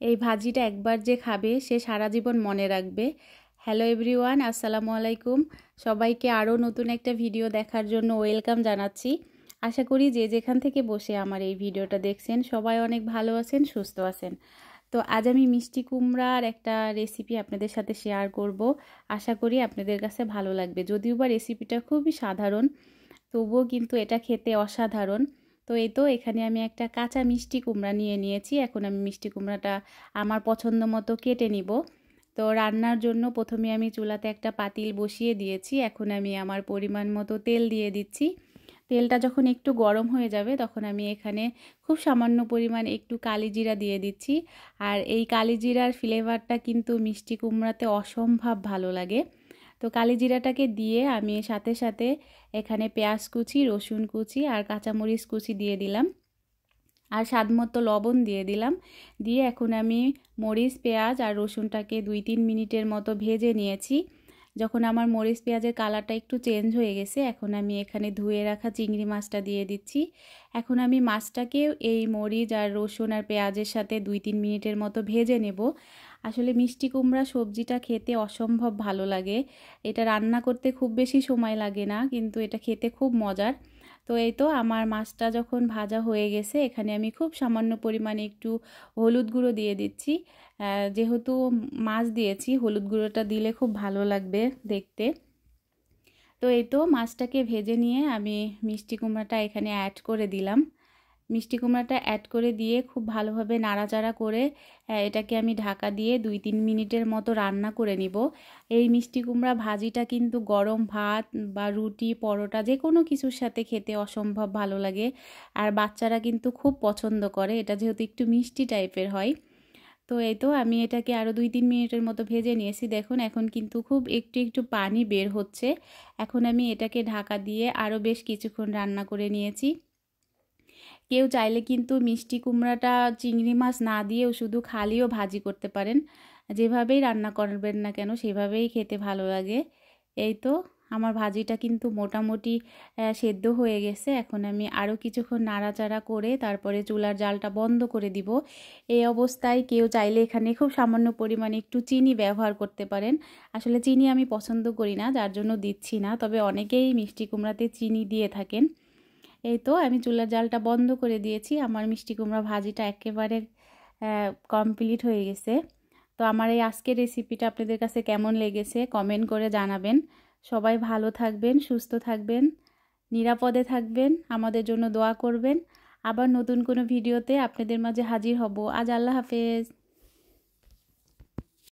এই ভাজিটা একবার যে খাবে সে সারা জীবন মনে রাখবে। হ্যালো এভরিওয়ান, আসসালামু আলাইকুম। সবাইকে আরও নতুন একটা ভিডিও দেখার জন্য ওয়েলকাম জানাচ্ছি। আশা করি যে যেখান থেকে বসে আমার এই ভিডিওটা দেখছেন সবাই অনেক ভালো আছেন, সুস্থ আছেন। তো আজ আমি মিষ্টি কুমড়ার একটা রেসিপি আপনাদের সাথে শেয়ার করব। আশা করি আপনাদের কাছে ভালো লাগবে। যদিও বা রেসিপিটা খুবই সাধারণ, তবুও কিন্তু এটা খেতে অসাধারণ। তো এই তো এখানে আমি একটা কাঁচা মিষ্টি কুমড়া নিয়েছি। এখন আমি মিষ্টি কুমড়াটা আমার পছন্দ মতো কেটে নিব। তো রান্নার জন্য প্রথমে আমি চুলাতে একটা পাতিল বসিয়ে দিয়েছি। এখন আমি আমার পরিমাণ মতো তেল দিয়ে দিচ্ছি। তেলটা যখন একটু গরম হয়ে যাবে তখন আমি এখানে খুব সামান্য পরিমাণ একটু কালিজিরা দিয়ে দিচ্ছি। আর এই কালিজিরার ফ্লেভারটা কিন্তু মিষ্টি কুমড়াতে অসম্ভব ভালো লাগে। তো কালিজিরাটাকে দিয়ে আমি সাথে সাথে এখানে পেঁয়াজ কুচি, রসুন কুচি আর কাঁচামরিচ কুচি দিয়ে দিলাম, আর স্বাদমতো লবণ দিয়ে দিলাম। দিয়ে এখন আমি মরিচ, পেঁয়াজ আর রসুনটাকে 2-3 মিনিটের মতো ভেজে নিয়েছি। যখন আমার মরিচ পেঁয়াজের কালারটা একটু চেঞ্জ হয়ে গেছে, এখন আমি এখানে ধুয়ে রাখা চিংড়ি মাছটা দিয়ে দিচ্ছি। এখন আমি মাছটাকে এই মরিচ আর রসুন আর পেঁয়াজের সাথে 2-3 মিনিটের মতো ভেজে নেব। আসলে মিষ্টি কুমড়া সবজিটা খেতে অসম্ভব ভালো লাগে। এটা রান্না করতে খুব বেশি সময় লাগে না, কিন্তু এটা খেতে খুব মজার। তো এই তো আমার মাছটা যখন ভাজা হয়ে গেছে, এখানে আমি খুব সামান্য পরিমাণে একটু হলুদ গুঁড়ো দিয়ে দিচ্ছি। যেহেতু মাছ দিয়েছি, হলুদ গুঁড়োটা দিলে খুব ভালো লাগবে দেখতে। তো এই তো মাছটাকে ভেজে নিয়ে আমি মিষ্টি কুমড়াটা এখানে অ্যাড করে দিলাম। মিষ্টি কুমড়াটা অ্যাড করে দিয়ে খুব ভালোভাবে নাড়াচাড়া করে এটাকে আমি ঢাকা দিয়ে 2-3 মিনিটের মতো রান্না করে নিব। এই মিষ্টি কুমড়া ভাজিটা কিন্তু গরম ভাত বা রুটি, পরোটা যে কোনো কিছুর সাথে খেতে অসম্ভব ভালো লাগে। আর বাচ্চারা কিন্তু খুব পছন্দ করে, এটা যেহেতু একটু মিষ্টি টাইপের হয়। তো এই তো আমি এটাকে আরও 2-3 মিনিটের মতো ভেজে নিয়েছি। দেখুন এখন কিন্তু খুব একটু একটু পানি বের হচ্ছে। এখন আমি এটাকে ঢাকা দিয়ে আরও বেশ কিছুক্ষণ রান্না করে নিয়েছি। কেউ চাইলে কিন্তু মিষ্টি কুমড়াটা চিংড়ি মাছ না দিয়েও শুধু খালিও ভাজি করতে পারেন। যেভাবেই রান্না করবেন না কেন সেভাবেই খেতে ভালো লাগে। এই তো আমার ভাজিটা কিন্তু মোটামুটি সেদ্ধ হয়ে গেছে। এখন আমি আরও কিছুক্ষণ নাড়াচাড়া করে তারপরে চুলার জালটা বন্ধ করে দিব। এই অবস্থায় কেউ চাইলে এখানে খুব সামান্য পরিমাণে একটু চিনি ব্যবহার করতে পারেন। আসলে চিনি আমি পছন্দ করি না, যার জন্য দিচ্ছি না, তবে অনেকেই মিষ্টি কুমড়াতে চিনি দিয়ে থাকেন। এই তো আমি চুলার জালটা বন্ধ করে দিয়েছি। আমার মিষ্টি কুমড়া ভাজিটা একেবারে কমপ্লিট হয়ে গেছে। তো আমার এই আজকের রেসিপিটা আপনাদের কাছে কেমন লেগেছে কমেন্ট করে জানাবেন। সবাই ভালো থাকবেন, সুস্থ থাকবেন, নিরাপদে থাকবেন, আমাদের জন্য দোয়া করবেন। আবার নতুন কোনো ভিডিওতে আপনাদের মাঝে হাজির হব। আজ আল্লাহ হাফেজ।